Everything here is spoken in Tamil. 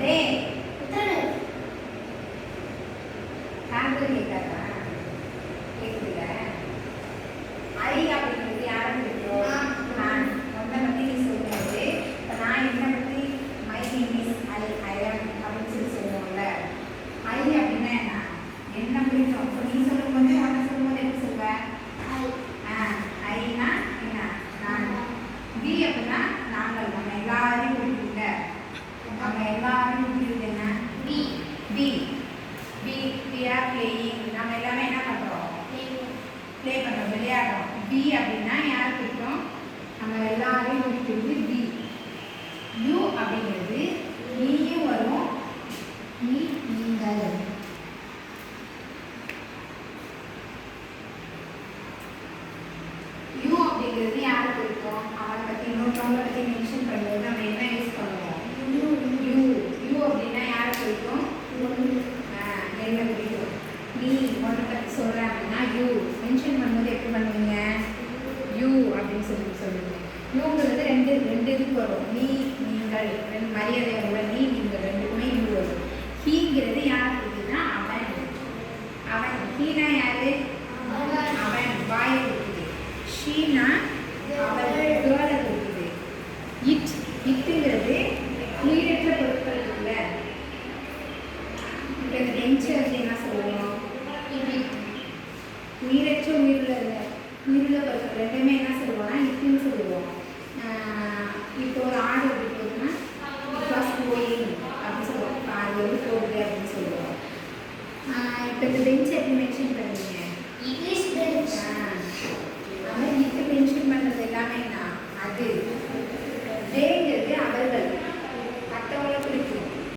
டேய் காது கேட்காதா? கேட்குதுல? ஐ அப்படிங்கிறது யாரும் கேட்கும்? நான் உன்னை பற்றி நீ சொல்லும்போது இப்போ நான் என்னை பற்றி மை நேம் இஸ் ஐ ஆம் அப்படின்னு சொல்லுவோம்ல. ஐ அப்படின்னா என்ன? என்ன பிடிக்கும்? இப்போ நீ சொல்லும்போது உன்னை சொல்லும்போது எப்படி சொல்லுவ? ஐனா என்ன? நான். பி அப்படின்னா நாங்கள், நம்ம எல்லாரையும் பிடிக்கும்ல. நம்ம எல்லாரையும் பிடிக்கிறது என்ன? பி. பி பி we are playing. நம்ம எல்லாமே என்ன பண்ணுறோம்? ப்ளே பண்ணுறோம், விளையாடுறோம். பி அப்படின்னா யார் பிடிக்கும்? நம்ம எல்லாரையும் பிடிக்கிறது பி. யூ அப்படிங்கிறது நீயும் வரும், நீங்கள். யூ அப்படிங்கிறது யார் பிடிக்கும்? அவனை பற்றி இன்னொருத்தவங்களை பற்றி மென்ஷன் பண்ணுறது நம்ம என்ன யூஸ் பண்ணுவோம்? யூ. யூ அப்படின்னா யார் பிடிக்கும்? என்ன பிடிக்கும்? நீ ஒன்றை பற்றி சொல்கிறேன் அப்படின்னா யூ மென்ஷன் பண்ணும்போது எப்படி பண்ணுவீங்க? யூ அப்படின்னு சொல்லுவீங்க. யூங்கிறது ரெண்டு இதுக்கு வரும். நீ, நீங்கள், ரெண்டு மரியாதை உள்ள நீ, நீங்கள் ரெண்டுக்குமே யூ வரும். ஹீங்கிறது யார் இருக்குதுன்னா அவன். அவன். ஹீனா யாரு? அவன். வாயை இருக்குது. ஷீனா அவள்.